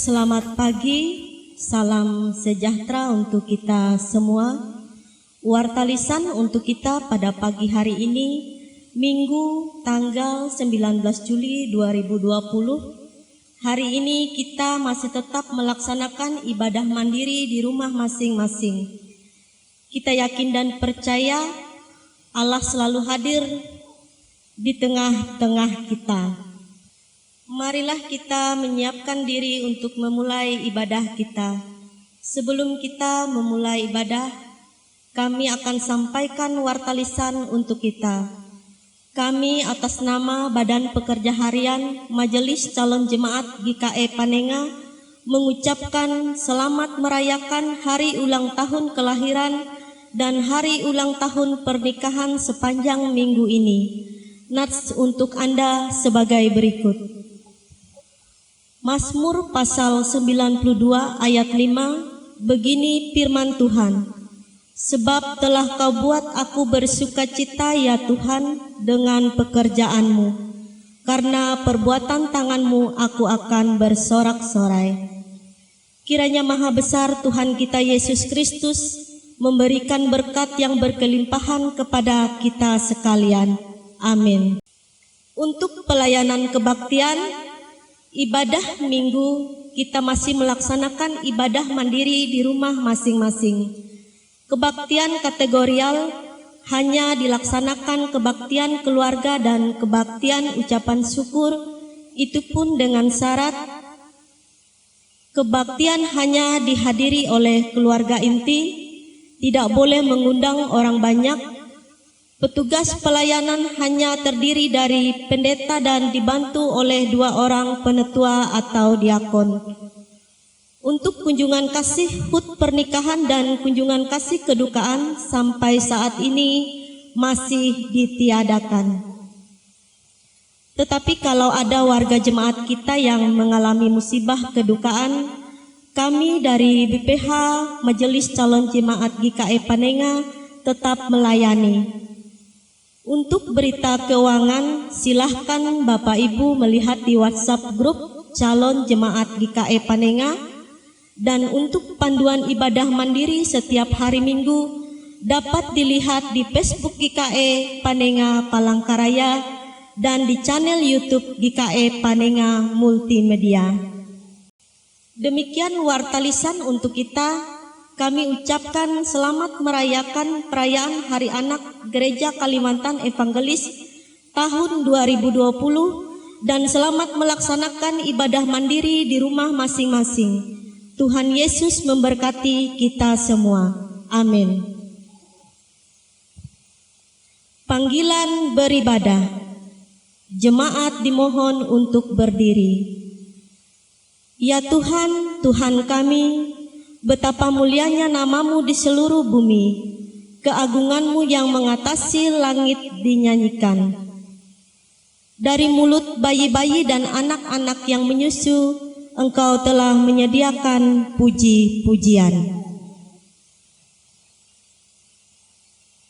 Selamat pagi, salam sejahtera untuk kita semua. Warta lisan untuk kita pada pagi hari ini, Minggu tanggal 19 Juli 2020. Hari ini kita masih tetap melaksanakan ibadah mandiri di rumah masing-masing. Kita yakin dan percaya Allah selalu hadir di tengah-tengah kita. Marilah kita menyiapkan diri untuk memulai ibadah kita. Sebelum kita memulai ibadah, kami akan sampaikan warta lisan untuk kita. Kami atas nama Badan Pekerja Harian Majelis Calon Jemaat GKE Panenga mengucapkan selamat merayakan hari ulang tahun kelahiran dan hari ulang tahun pernikahan sepanjang minggu ini. Nats untuk Anda sebagai berikut. Mazmur pasal 92 ayat 5, begini firman Tuhan. Sebab telah kau buat aku bersukacita ya Tuhan dengan pekerjaanmu. Karena perbuatan tanganmu aku akan bersorak-sorai. Kiranya Maha Besar Tuhan kita Yesus Kristus memberikan berkat yang berkelimpahan kepada kita sekalian. Amin. Untuk pelayanan kebaktian, ibadah minggu kita masih melaksanakan ibadah mandiri di rumah masing-masing. Kebaktian kategorial hanya dilaksanakan kebaktian keluarga dan kebaktian ucapan syukur, itu pun dengan syarat kebaktian hanya dihadiri oleh keluarga inti, tidak boleh mengundang orang banyak. Petugas pelayanan hanya terdiri dari pendeta dan dibantu oleh 2 orang penetua atau diakon. Untuk kunjungan kasih HUT pernikahan dan kunjungan kasih kedukaan sampai saat ini masih ditiadakan. Tetapi kalau ada warga jemaat kita yang mengalami musibah kedukaan, kami dari BPH Majelis Calon Jemaat GKE Panenga tetap melayani. Untuk berita keuangan, silahkan Bapak Ibu melihat di WhatsApp grup Calon Jemaat GKE Panenga. Dan untuk panduan ibadah mandiri setiap hari Minggu dapat dilihat di Facebook GKE Panenga Palangkaraya dan di channel YouTube GKE Panenga Multimedia. Demikian warta lisan untuk kita. Kami ucapkan selamat merayakan perayaan Hari Anak Gereja Kalimantan Evangelis tahun 2020 dan selamat melaksanakan ibadah mandiri di rumah masing-masing. Tuhan Yesus memberkati kita semua. Amin. Panggilan beribadah. Jemaat dimohon untuk berdiri. Ya Tuhan, Tuhan kami, betapa mulianya namamu di seluruh bumi, keagunganmu yang mengatasi langit dinyanyikan. Dari mulut bayi-bayi dan anak-anak yang menyusu, Engkau telah menyediakan puji-pujian.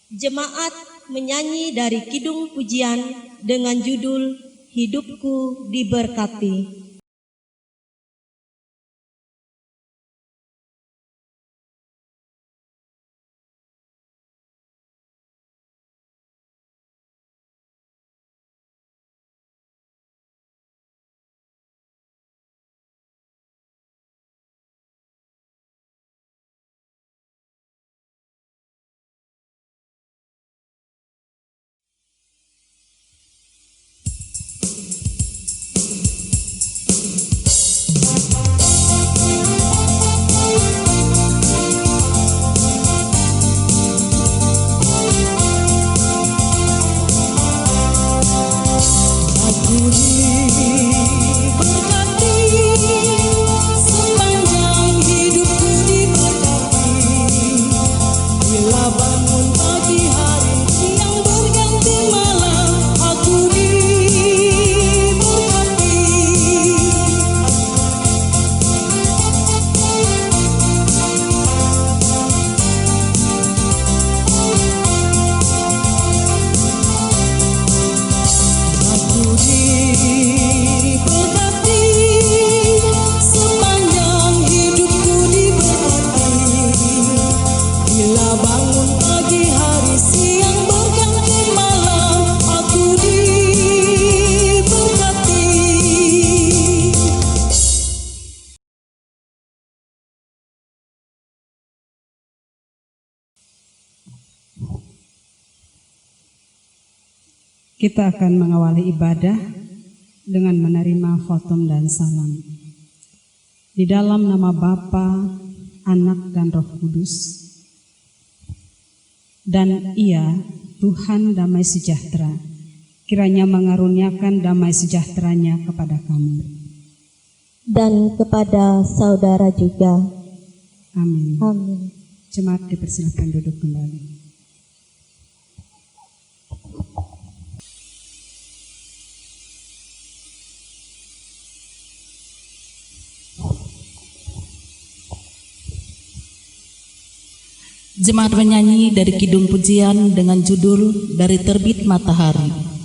Jemaat menyanyi dari kidung pujian dengan judul Hidupku Diberkati. Sepanjang Kita akan mengawali ibadah dengan menerima khotum dan salam. Di dalam nama Bapa, Anak dan Roh Kudus. Dan Ia, Tuhan damai sejahtera, kiranya mengaruniakan damai sejahteranya kepada kami. Dan kepada saudara juga. Amin. Amin. Jemaat dipersilakan duduk kembali. Jemaat menyanyi dari Kidung Pujian dengan judul Dari Terbit Matahari.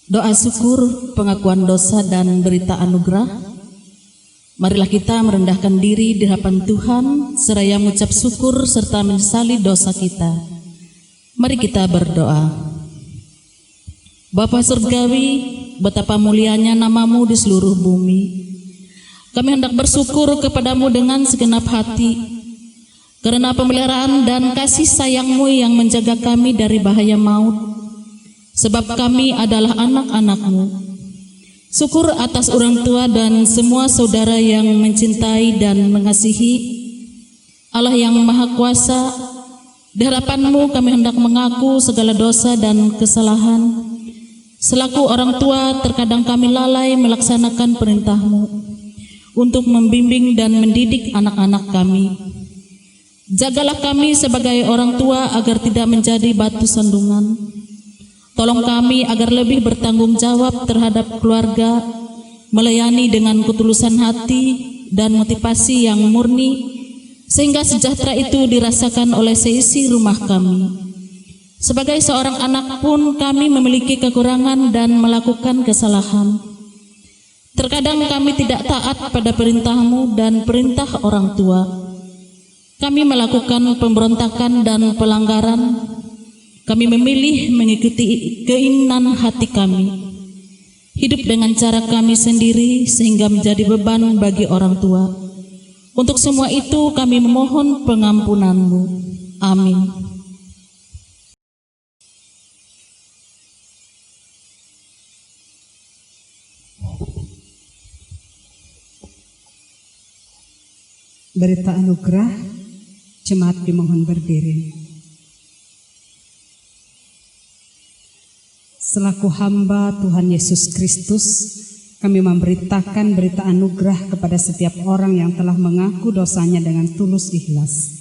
Doa syukur, pengakuan dosa dan berita anugerah. Marilah kita merendahkan diri di hadapan Tuhan seraya mengucap syukur serta menyesali dosa kita. Mari kita berdoa. Bapa Surgawi, betapa mulianya namamu di seluruh bumi. Kami hendak bersyukur kepadamu dengan segenap hati, karena pemeliharaan dan kasih sayangmu yang menjaga kami dari bahaya maut. Sebab kami adalah anak-anak-Mu. Syukur atas orang tua dan semua saudara yang mencintai dan mengasihi Allah yang Maha Kuasa. Di hadapan-Mu kami hendak mengaku segala dosa dan kesalahan. Selaku orang tua, terkadang kami lalai melaksanakan perintah-Mu untuk membimbing dan mendidik anak-anak kami. Jagalah kami sebagai orang tua agar tidak menjadi batu sandungan. Tolong kami agar lebih bertanggung jawab terhadap keluarga, melayani dengan ketulusan hati dan motivasi yang murni, sehingga sejahtera itu dirasakan oleh seisi rumah kami. Sebagai seorang anak pun kami memiliki kekurangan dan melakukan kesalahan. Terkadang kami tidak taat pada perintah-Mu dan perintah orang tua. Kami melakukan pemberontakan dan pelanggaran. Kami memilih mengikuti keinginan hati kami, hidup dengan cara kami sendiri sehingga menjadi beban bagi orang tua. Untuk semua itu kami memohon pengampunan-Mu. Amin. Berita anugerah, jemaat dimohon berdiri. Selaku hamba Tuhan Yesus Kristus, kami memberitakan berita anugerah kepada setiap orang yang telah mengaku dosanya dengan tulus ikhlas.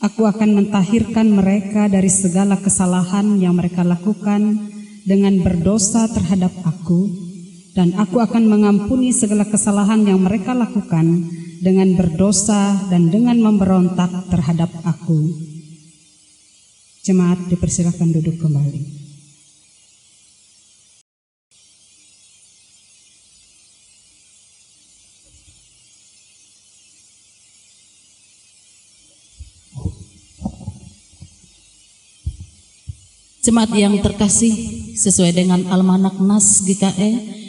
Aku akan mentahirkan mereka dari segala kesalahan yang mereka lakukan dengan berdosa terhadap aku, dan aku akan mengampuni segala kesalahan yang mereka lakukan dengan berdosa dan dengan memberontak terhadap aku. Jemaat dipersilakan duduk kembali. Jemaat yang terkasih, sesuai dengan Almanak Nas GKE,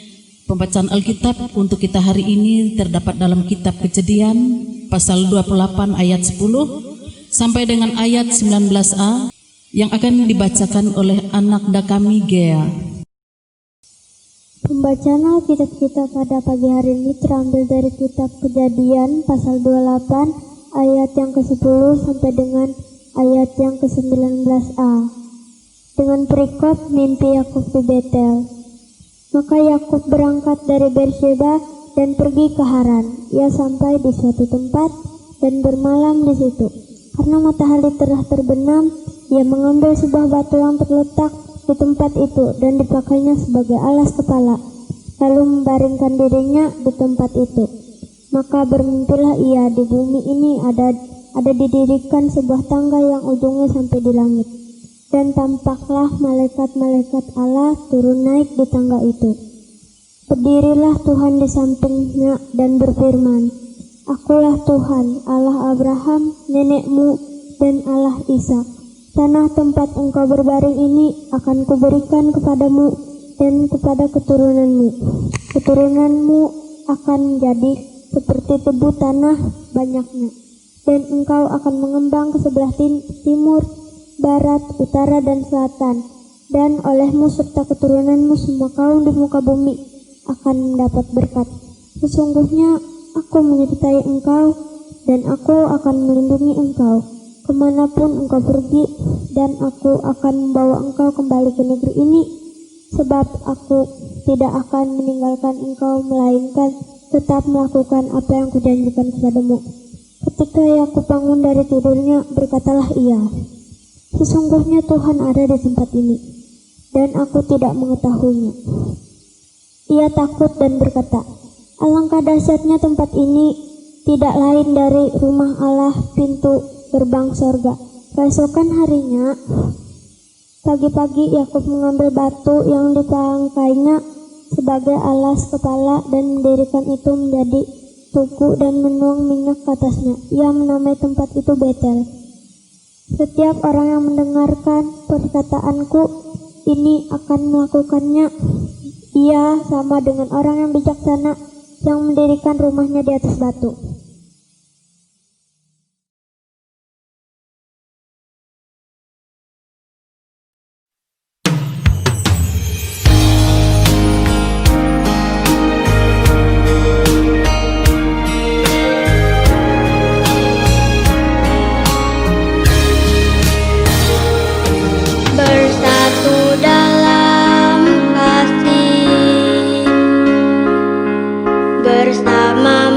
pembacaan Alkitab untuk kita hari ini terdapat dalam kitab Kejadian pasal 28 ayat 10 sampai dengan ayat 19a yang akan dibacakan oleh anak kami Gea. Pembacaan Alkitab kita pada pagi hari ini terambil dari kitab Kejadian pasal 28 ayat yang ke-10 sampai dengan ayat yang ke-19a. Dengan perikop mimpi Yakub di Betel. Maka Yakub berangkat dari Beersheba dan pergi ke Haran. Ia sampai di suatu tempat dan bermalam di situ. Karena matahari telah terbenam, ia mengambil sebuah batu yang terletak di tempat itu dan dipakainya sebagai alas kepala, lalu membaringkan dirinya di tempat itu. Maka bermimpilah ia, di bumi ini ada didirikan sebuah tangga yang ujungnya sampai di langit. Dan tampaklah malaikat-malaikat Allah turun naik di tangga itu. Berdirilah Tuhan di sampingnya dan berfirman, Akulah Tuhan, Allah Abraham, nenekmu, dan Allah Ishak. Tanah tempat engkau berbaring ini akan kuberikan kepadamu dan kepada keturunanmu. Keturunanmu akan menjadi seperti tebu tanah banyaknya. Dan engkau akan mengembang ke sebelah timur, barat, utara, dan selatan, dan olehmu serta keturunanmu semua kaum di muka bumi akan mendapat berkat. Sesungguhnya aku menyertai engkau, dan aku akan melindungi engkau kemanapun engkau pergi, dan aku akan membawa engkau kembali ke negeri ini, sebab aku tidak akan meninggalkan engkau, melainkan tetap melakukan apa yang kujanjikan kepadamu. Ketika Yakub bangun dari tidurnya, berkatalah ia, Sesungguhnya Tuhan ada di tempat ini, dan aku tidak mengetahuinya. Ia takut dan berkata, Alangkah dahsyatnya tempat ini, tidak lain dari rumah Allah, pintu gerbang sorga. Keesokan harinya, pagi-pagi Yakub mengambil batu yang dipangkainya sebagai alas kepala dan mendirikan itu menjadi tugu dan menuang minyak ke atasnya. Ia menamai tempat itu Betel. Setiap orang yang mendengarkan perkataanku ini akan melakukannya. Ia sama dengan orang yang bijaksana yang mendirikan rumahnya di atas batu. Bersama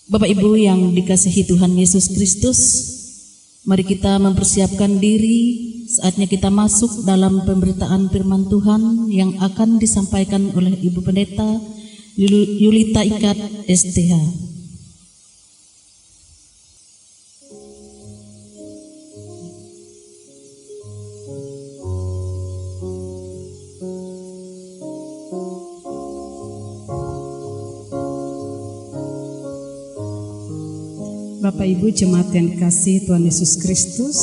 Bapak Ibu yang dikasihi Tuhan Yesus Kristus, mari kita mempersiapkan diri, saatnya kita masuk dalam pemberitaan firman Tuhan yang akan disampaikan oleh Ibu Pendeta Yulita Ikat STH. Bapak Ibu jemaat yang dikasihi Tuhan Yesus Kristus,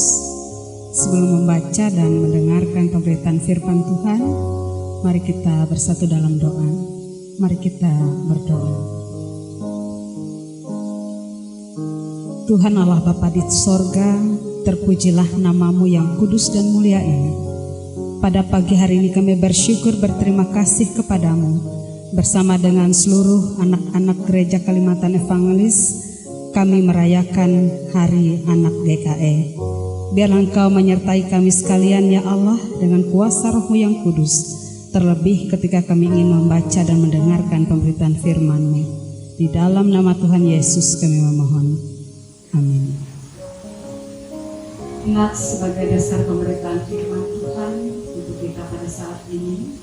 sebelum membaca dan mendengarkan pemberitaan firman Tuhan, mari kita bersatu dalam doa. Mari kita berdoa. Tuhan Allah Bapa di sorga, terpujilah nama-Mu yang kudus dan mulia ini. Pada pagi hari ini kami bersyukur berterima kasih kepadamu, bersama dengan seluruh anak-anak gereja Kalimantan Evangelis, kami merayakan Hari Anak GKE. Biarlah Engkau menyertai kami sekalian ya Allah dengan kuasa Roh-Mu yang kudus, terlebih ketika kami ingin membaca dan mendengarkan pemberitaan firman-Mu. Di dalam nama Tuhan Yesus kami memohon. Amin. Nats sebagai dasar pemberitaan firman Tuhan untuk kita pada saat ini,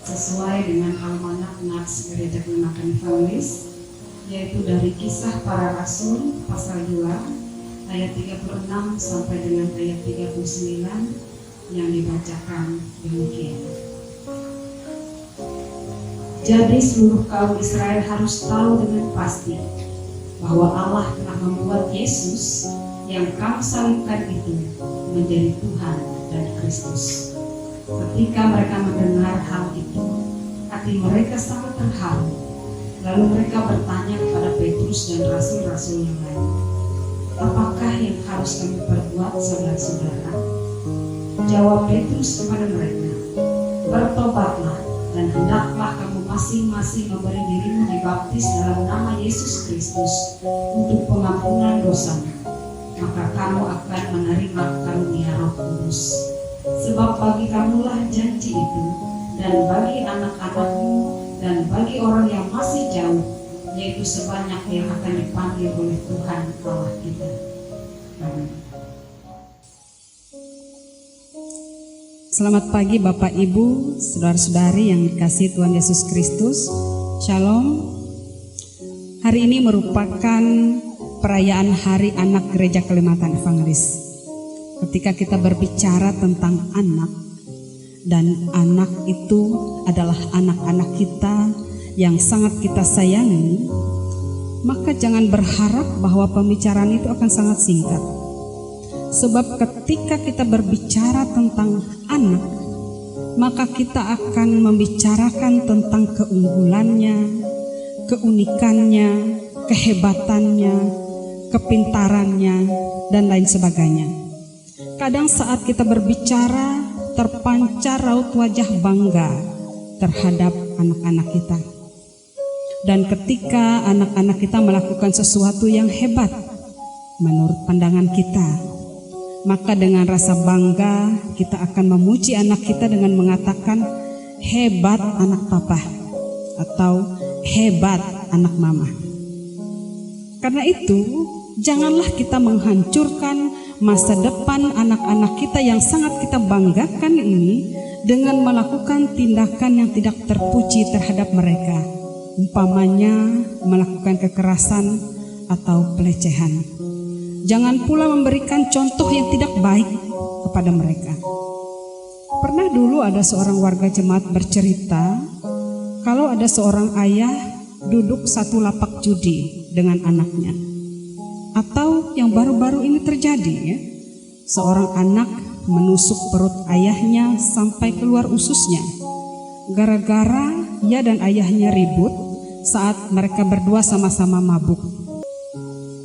sesuai dengan almanak Nats Gereja Kalimantan Evangelis, yaitu dari Kisah Para Rasul pasal 2 ayat 36 sampai dengan ayat 39 yang dibacakan demikian. Jadi seluruh kaum Israel harus tahu dengan pasti bahwa Allah telah membuat Yesus yang kamu salibkan itu menjadi Tuhan dan Kristus. Ketika mereka mendengar hal itu, hati mereka sangat terharu. Lalu mereka bertanya kepada Petrus dan rasul-rasul yang lain, apakah yang harus kami perbuat saudara-saudara? Jawab Petrus kepada mereka, bertobatlah dan hendaklah kamu masing-masing memberi dirimu dibaptis dalam nama Yesus Kristus untuk pengampunan dosa, maka kamu akan menerima karunia Roh Kudus. Sebab bagi kamulah janji itu, dan bagi anak-anakmu, dan bagi orang yang masih jauh, yaitu sebanyak yang akan dipanggil oleh Tuhan Allah kita. Amin. Selamat pagi Bapak Ibu, saudara-saudari yang dikasihi Tuhan Yesus Kristus. Shalom. Hari ini merupakan perayaan Hari Anak Gereja Kalimantan Evangelis. Ketika kita berbicara tentang anak, dan anak itu adalah anak-anak kita yang sangat kita sayangi, maka jangan berharap bahwa pembicaraan itu akan sangat singkat. Sebab ketika kita berbicara tentang anak, maka kita akan membicarakan tentang keunggulannya, keunikannya, kehebatannya, kepintarannya, dan lain sebagainya. Kadang saat kita berbicara, terpancar raut wajah bangga terhadap anak-anak kita. Dan ketika anak-anak kita melakukan sesuatu yang hebat menurut pandangan kita, maka dengan rasa bangga kita akan memuji anak kita dengan mengatakan, hebat anak papa, atau hebat anak mama. Karena itu, janganlah kita menghancurkan masa depan anak-anak kita yang sangat kita banggakan ini dengan melakukan tindakan yang tidak terpuji terhadap mereka, umpamanya melakukan kekerasan atau pelecehan. Jangan pula memberikan contoh yang tidak baik kepada mereka. Pernah dulu ada seorang warga jemaat bercerita kalau ada seorang ayah duduk satu lapak judi dengan anaknya. Atau yang baru-baru ini terjadi ya, seorang anak menusuk perut ayahnya sampai keluar ususnya, gara-gara ia dan ayahnya ribut saat mereka berdua sama-sama mabuk.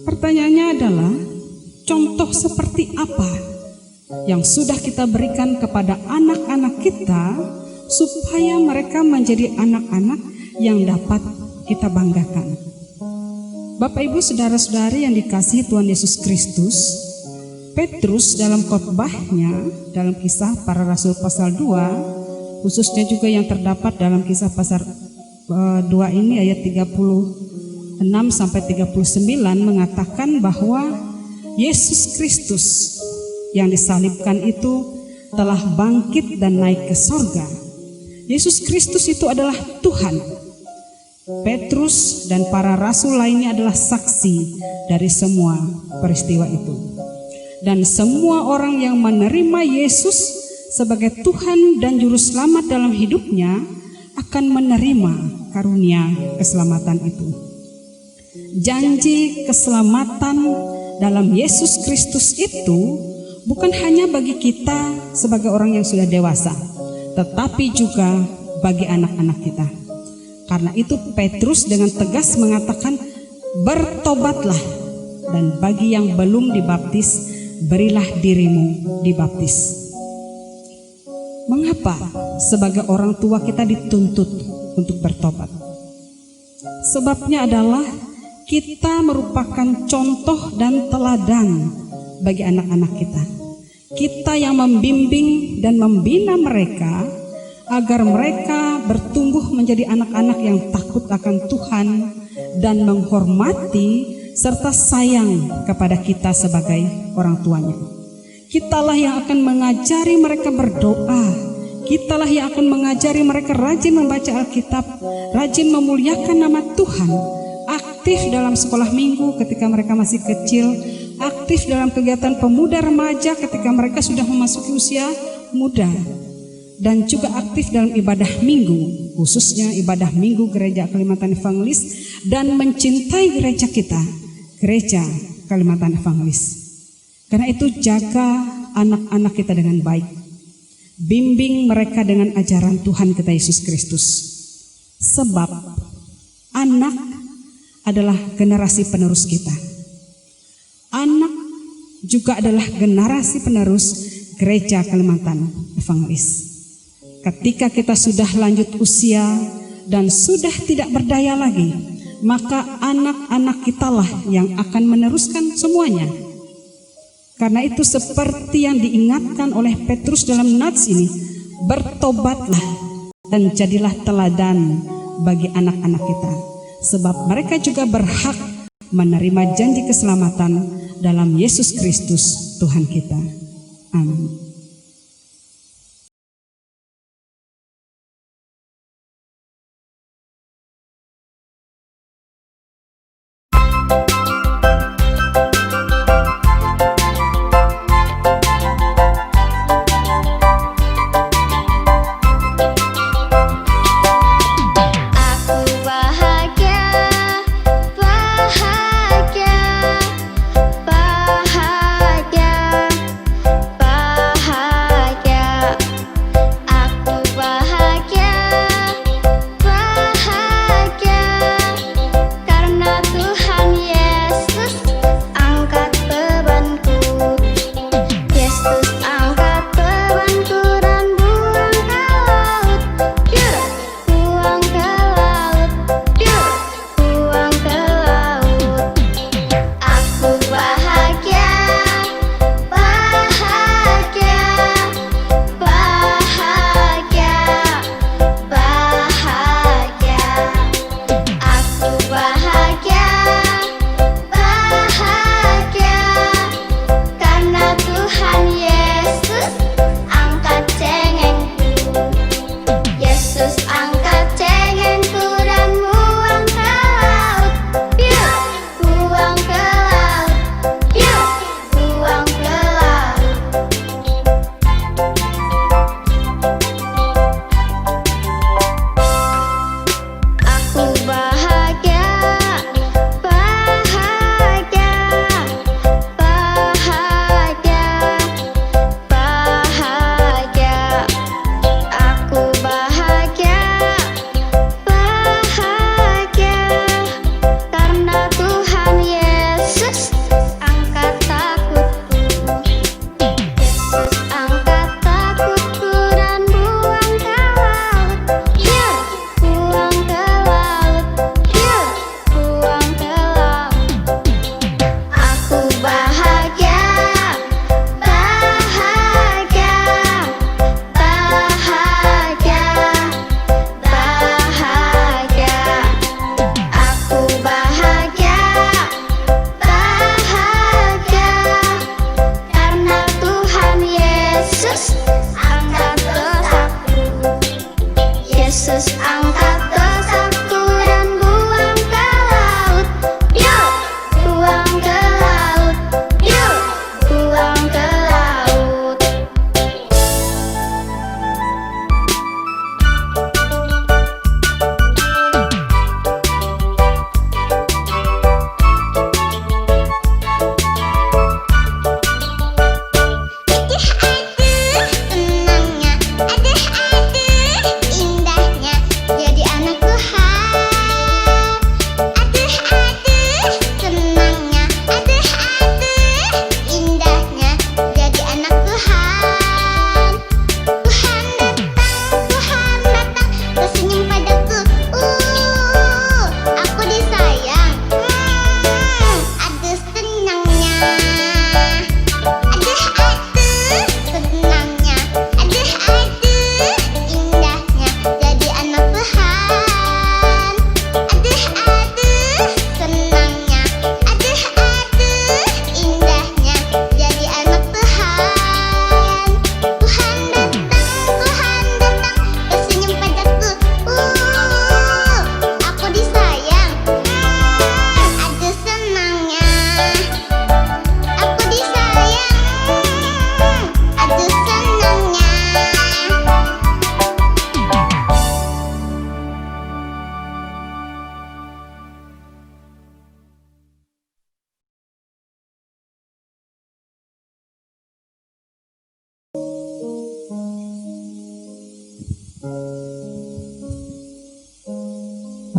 Pertanyaannya adalah, contoh seperti apa yang sudah kita berikan kepada anak-anak kita supaya mereka menjadi anak-anak yang dapat kita banggakan? Bapak Ibu saudara-saudari yang dikasihi Tuhan Yesus Kristus, Petrus dalam khotbahnya dalam Kisah Para Rasul pasal 2, khususnya juga yang terdapat dalam Kisah pasal 2 ini ayat 36 6-39 mengatakan bahwa Yesus Kristus yang disalibkan itu telah bangkit dan naik ke sorga. Yesus Kristus itu adalah Tuhan. Petrus dan para rasul lainnya adalah saksi dari semua peristiwa itu. Dan semua orang yang menerima Yesus sebagai Tuhan dan Juru Selamat dalam hidupnya akan menerima karunia keselamatan itu. Janji keselamatan dalam Yesus Kristus itu bukan hanya bagi kita sebagai orang yang sudah dewasa, tetapi juga bagi anak-anak kita. Karena itu Petrus dengan tegas mengatakan, bertobatlah, dan bagi yang belum dibaptis, berilah dirimu dibaptis. Mengapa sebagai orang tua kita dituntut untuk bertobat? Sebabnya adalah kita merupakan contoh dan teladan bagi anak-anak kita. Kita yang membimbing dan membina mereka agar mereka bertumbuh menjadi anak-anak yang takut akan Tuhan dan menghormati serta sayang kepada kita sebagai orang tuanya. Kitalah yang akan mengajari mereka berdoa. Kitalah yang akan mengajari mereka rajin membaca Alkitab, rajin memuliakan nama Tuhan, aktif dalam sekolah minggu ketika mereka masih kecil, aktif dalam kegiatan pemuda remaja ketika mereka sudah memasuki usia muda, dan juga aktif dalam ibadah minggu, khususnya ibadah minggu Gereja Kalimantan Evangelis, dan mencintai gereja kita, Gereja Kalimantan Evangelis. Karena itu jaga anak-anak kita dengan baik, bimbing mereka dengan ajaran Tuhan kita Yesus Kristus. Sebab anak adalah generasi penerus kita. Anak juga adalah generasi penerus Gereja Kalimantan Evangelis. Ketika kita sudah lanjut usia dan sudah tidak berdaya lagi, maka anak-anak kitalah yang akan meneruskan semuanya. Karena itu seperti yang diingatkan oleh Petrus dalam nats ini, bertobatlah dan jadilah teladan bagi anak-anak kita. Sebab mereka juga berhak menerima janji keselamatan dalam Yesus Kristus Tuhan kita. Amin. Bahagia, bahagia,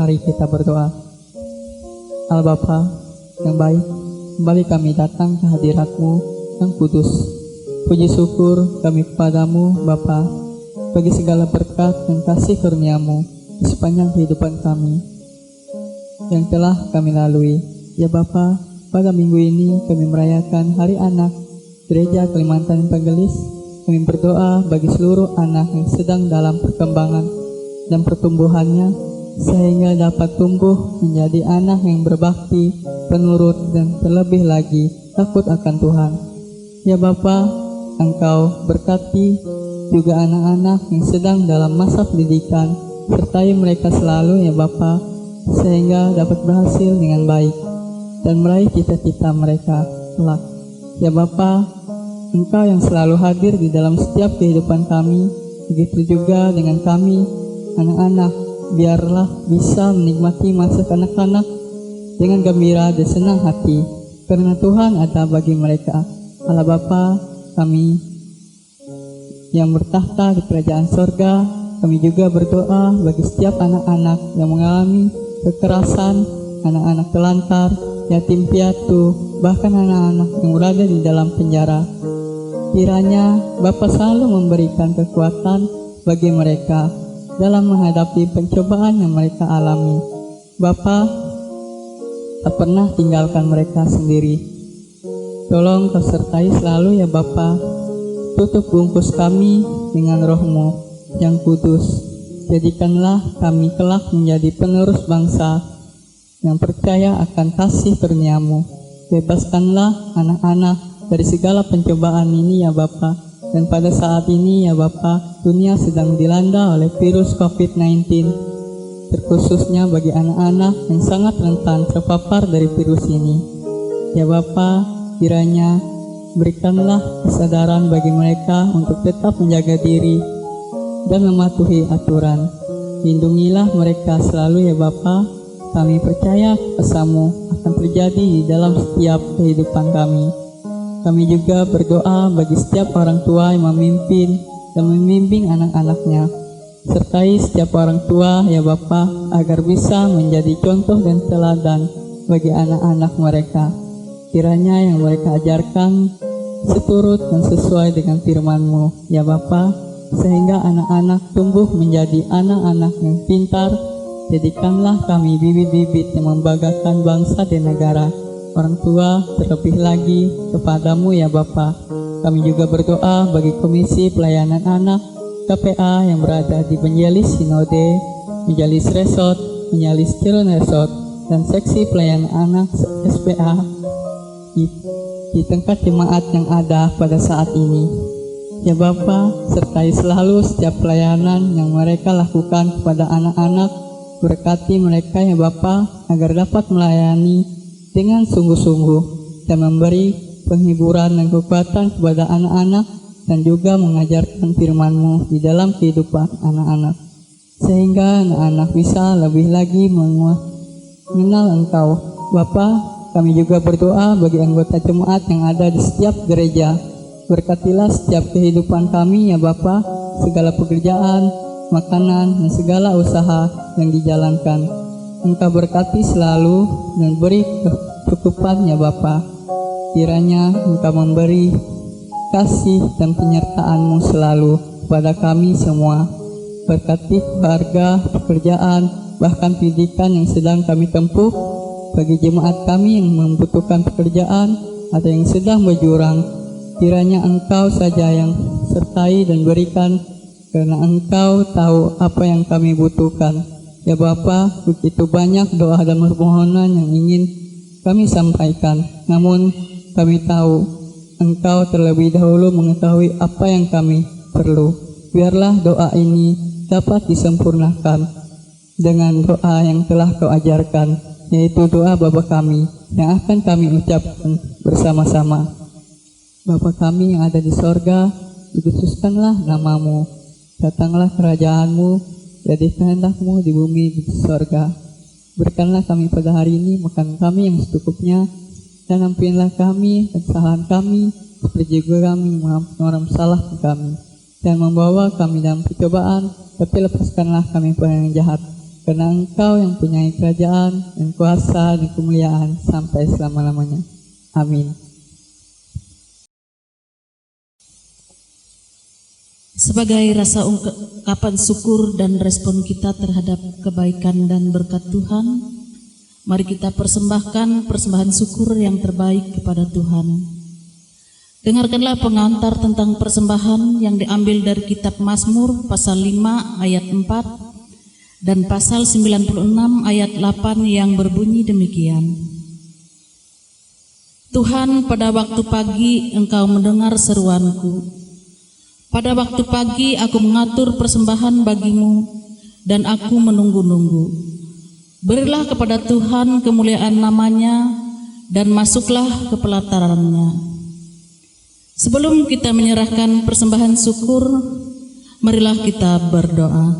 Mari kita berdoa. Allah Bapa yang baik, kembali kami datang ke hadirat-Mu yang kudus. Puji syukur kami kepadamu Bapa, bagi segala berkat dan kasih karunia-Mu di sepanjang kehidupan kami yang telah kami lalui. Ya Bapa, pada minggu ini kami merayakan Hari Anak Gereja Kalimantan Evangelis. Kami berdoa bagi seluruh anak yang sedang dalam perkembangan dan pertumbuhannya, sehingga dapat tumbuh menjadi anak yang berbakti, penurut, dan terlebih lagi takut akan Tuhan. Ya Bapa, Engkau berkati juga anak-anak yang sedang dalam masa pendidikan, sertai mereka selalu ya Bapa, sehingga dapat berhasil dengan baik dan meraih cita-cita mereka kelak. Ya Bapa, Engkau yang selalu hadir di dalam setiap kehidupan kami, begitu juga dengan kami, anak-anak, biarlah bisa menikmati masa kanak-kanak dengan gembira dan senang hati, karena Tuhan ada bagi mereka. Allah Bapa kami yang bertahta di kerajaan sorga, kami juga berdoa bagi setiap anak-anak yang mengalami kekerasan, anak-anak telantar, yatim piatu, bahkan anak-anak yang berada di dalam penjara. Kiranya Bapa selalu memberikan kekuatan bagi mereka dalam menghadapi pencobaan yang mereka alami. Bapa tak pernah tinggalkan mereka sendiri. Tolong Kau sertai selalu ya Bapa. Tutup bungkus kami dengan Roh-Mu yang kudus. Jadikanlah kami kelak menjadi penerus bangsa yang percaya akan kasih karunia-Mu. Bebaskanlah anak-anak dari segala pencobaan ini ya Bapa. Dan pada saat ini ya Bapa, dunia sedang dilanda oleh virus COVID-19, terkhususnya bagi anak-anak yang sangat rentan terpapar dari virus ini. Ya Bapa, kiranya berikanlah kesadaran bagi mereka untuk tetap menjaga diri dan mematuhi aturan. Lindungilah mereka selalu ya Bapa. Kami percaya kuasa-Mu akan terjadi di dalam setiap kehidupan kami. Kami juga berdoa bagi setiap orang tua yang memimpin dan membimbing anak-anaknya. Sertai setiap orang tua ya Bapa, agar bisa menjadi contoh dan teladan bagi anak-anak mereka. Kiranya yang mereka ajarkan seturut dan sesuai dengan firman-Mu ya Bapa, sehingga anak-anak tumbuh menjadi anak-anak yang pintar. Jadikanlah kami bibit-bibit yang membanggakan bangsa dan negara. Orang tua terlebih lagi kepadamu ya Bapa. Kami juga berdoa bagi Komisi Pelayanan Anak KPA yang berada di Menjelis Sinode, Menjelis Resort, Menjelis Cirebon Resort, dan Seksi Pelayanan Anak SPA di tingkat jemaat yang ada pada saat ini. Ya Bapa, sertai selalu setiap pelayanan yang mereka lakukan kepada anak-anak. Berkati mereka ya Bapa, agar dapat melayani dengan sungguh-sungguh dan memberi penghiburan dan kekuatan kepada anak-anak, dan juga mengajarkan firman-Mu di dalam kehidupan anak-anak, sehingga anak-anak bisa lebih lagi mengenal Engkau. Bapa, kami juga berdoa bagi anggota jemaat yang ada di setiap gereja. Berkatilah setiap kehidupan kami ya Bapa, segala pekerjaan, makanan, dan segala usaha yang dijalankan. Engkau berkati selalu dan beri kecukupan ya Bapa. Kiranya Engkau memberi kasih dan penyertaan-Mu selalu kepada kami semua. Berkati keluarga, pekerjaan, bahkan pendidikan yang sedang kami tempuh. Bagi jemaat kami yang membutuhkan pekerjaan atau yang sedang berjurang, kiranya Engkau saja yang sertai dan berikan, karena Engkau tahu apa yang kami butuhkan. Ya Bapa, begitu banyak doa dan permohonan yang ingin kami sampaikan, namun kami tahu Engkau terlebih dahulu mengetahui apa yang kami perlu. Biarlah doa ini dapat disempurnakan dengan doa yang telah Kau ajarkan, yaitu doa Bapa kami yang akan kami ucapkan bersama-sama. Bapa kami yang ada di sorga, dikuduskanlah nama-Mu, datanglah kerajaan-Mu, jadi kehendak-Mu di bumi di sorga. Berikanlah kami pada hari ini makan kami yang secukupnya, dan ampunilah kami kesalahan kami, seperti juga kami mengampuni orang salah kami. Dan membawa kami dalam percobaan, tapi lepaskanlah kami pada yang jahat. karena Engkau yang punya kerajaan dan kuasa dan kemuliaan sampai selama-lamanya. Amin. Sebagai rasa ungkapan syukur dan respon kita terhadap kebaikan dan berkat Tuhan, mari kita persembahkan persembahan syukur yang terbaik kepada Tuhan. Dengarkanlah pengantar tentang persembahan yang diambil dari kitab Mazmur pasal 5 ayat 4 dan pasal 96 ayat 8 yang berbunyi demikian. Tuhan, pada waktu pagi Engkau mendengar seruanku. Pada waktu pagi aku mengatur persembahan bagimu dan aku menunggu-nunggu. Berilah kepada Tuhan kemuliaan namanya dan masuklah ke pelatarannya. Sebelum kita menyerahkan persembahan syukur, marilah kita berdoa.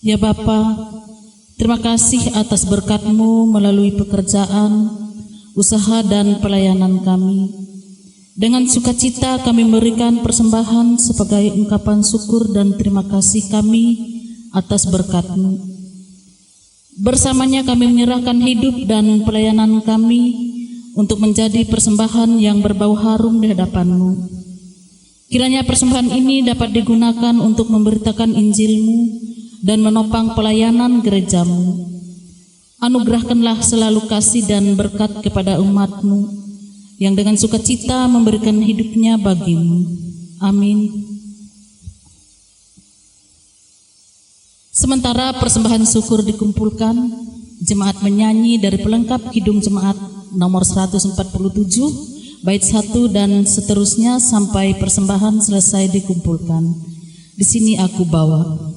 Ya Bapa, terima kasih atas berkat-Mu melalui pekerjaan, usaha dan pelayanan kami. Dengan sukacita kami memberikan persembahan sebagai ungkapan syukur dan terima kasih kami atas berkat-Mu. Bersamanya kami menyerahkan hidup dan pelayanan kami untuk menjadi persembahan yang berbau harum di hadapan-Mu. Kiranya persembahan ini dapat digunakan untuk memberitakan Injil-Mu dan menopang pelayanan gereja-Mu. Anugerahkanlah selalu kasih dan berkat kepada umat-Mu yang dengan sukacita memberikan hidupnya bagi-Mu. Amin. Sementara persembahan syukur dikumpulkan, jemaat menyanyi dari pelengkap Kidung Jemaat nomor 147, bait 1 dan seterusnya sampai persembahan selesai dikumpulkan. Di sini aku bawa.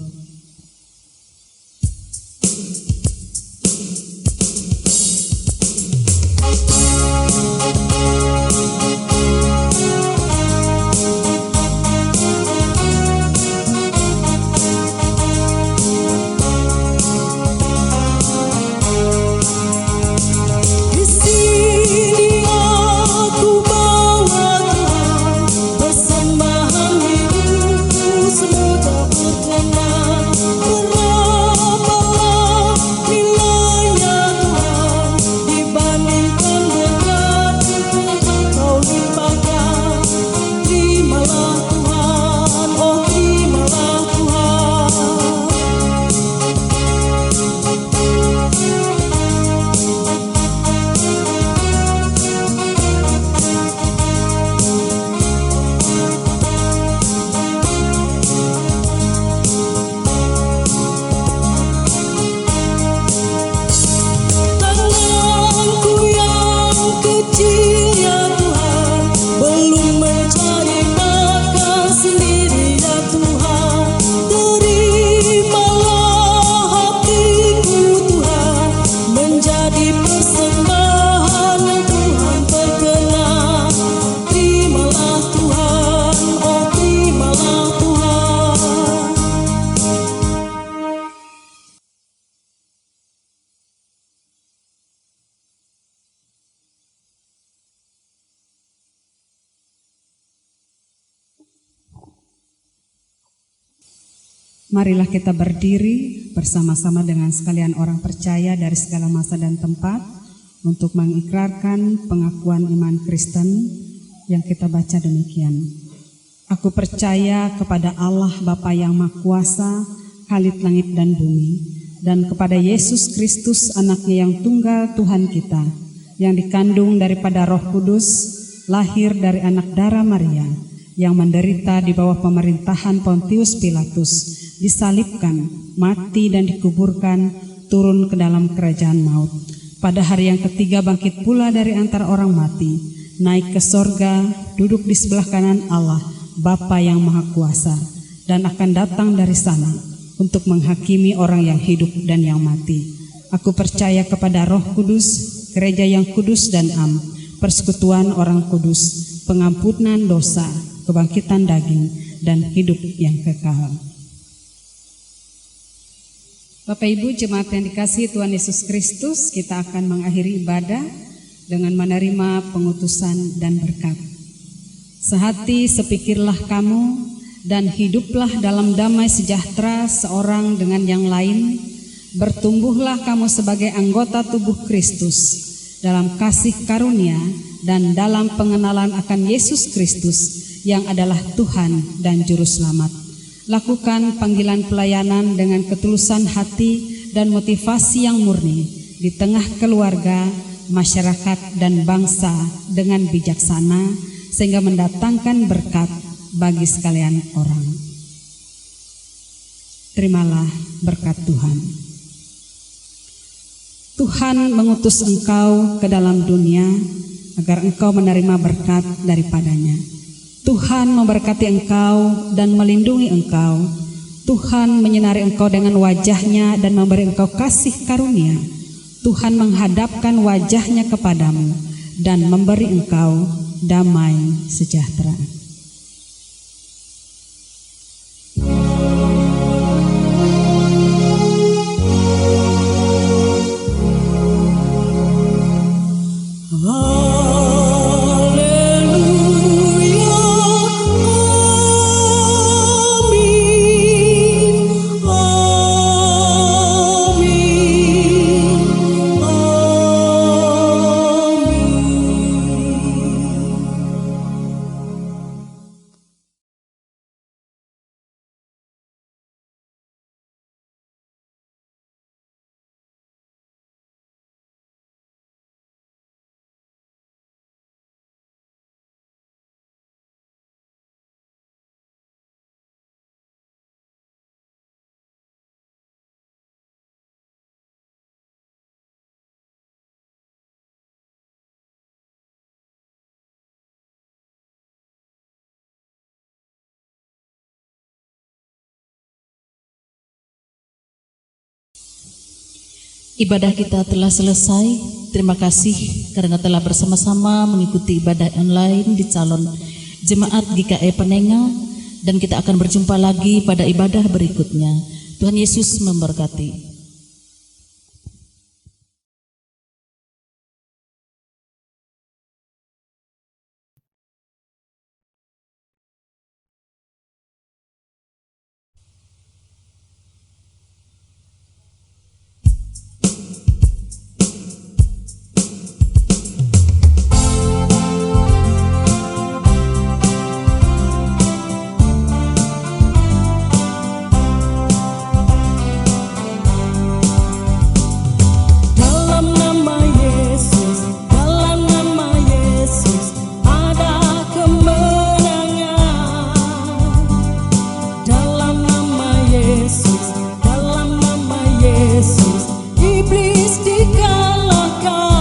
Marilah kita berdiri bersama-sama dengan sekalian orang percaya dari segala masa dan tempat untuk mengikrarkan pengakuan iman Kristen yang kita baca demikian. Aku percaya kepada Allah Bapa yang Maha Kuasa, Khalid langit dan bumi, dan kepada Yesus Kristus anaknya yang tunggal Tuhan kita, yang dikandung daripada Roh Kudus, lahir dari anak darah Maria, yang menderita di bawah pemerintahan Pontius Pilatus, disalibkan, mati dan dikuburkan, turun ke dalam kerajaan maut. Pada hari yang ketiga bangkit pula dari antara orang mati, naik ke sorga, duduk di sebelah kanan Allah, Bapa yang Maha Kuasa, dan akan datang dari sana untuk menghakimi orang yang hidup dan yang mati. Aku percaya kepada Roh Kudus, gereja yang kudus dan am, persekutuan orang kudus, pengampunan dosa, kebangkitan daging, dan hidup yang kekal. Bapak Ibu jemaat yang dikasihi Tuhan Yesus Kristus, kita akan mengakhiri ibadah dengan menerima pengutusan dan berkat. Sehati sepikirlah kamu dan hiduplah dalam damai sejahtera seorang dengan yang lain. Bertumbuhlah kamu sebagai anggota tubuh Kristus dalam kasih karunia dan dalam pengenalan akan Yesus Kristus yang adalah Tuhan dan Juru Selamat. Lakukan panggilan pelayanan dengan ketulusan hati dan motivasi yang murni di tengah keluarga, masyarakat, dan bangsa dengan bijaksana sehingga mendatangkan berkat bagi sekalian orang. Terimalah berkat Tuhan. Tuhan mengutus engkau ke dalam dunia agar engkau menerima berkat daripadanya. Tuhan memberkati engkau dan melindungi engkau. Tuhan menyinari engkau dengan wajahnya dan memberi engkau kasih karunia. Tuhan menghadapkan wajahnya kepadamu dan memberi engkau damai sejahtera. Ibadah kita telah selesai. Terima kasih karena telah bersama-sama mengikuti ibadah online di calon jemaat GKI Penenga, dan kita akan berjumpa lagi pada ibadah berikutnya. Tuhan Yesus memberkati. Yesus, iblis dikalahkan.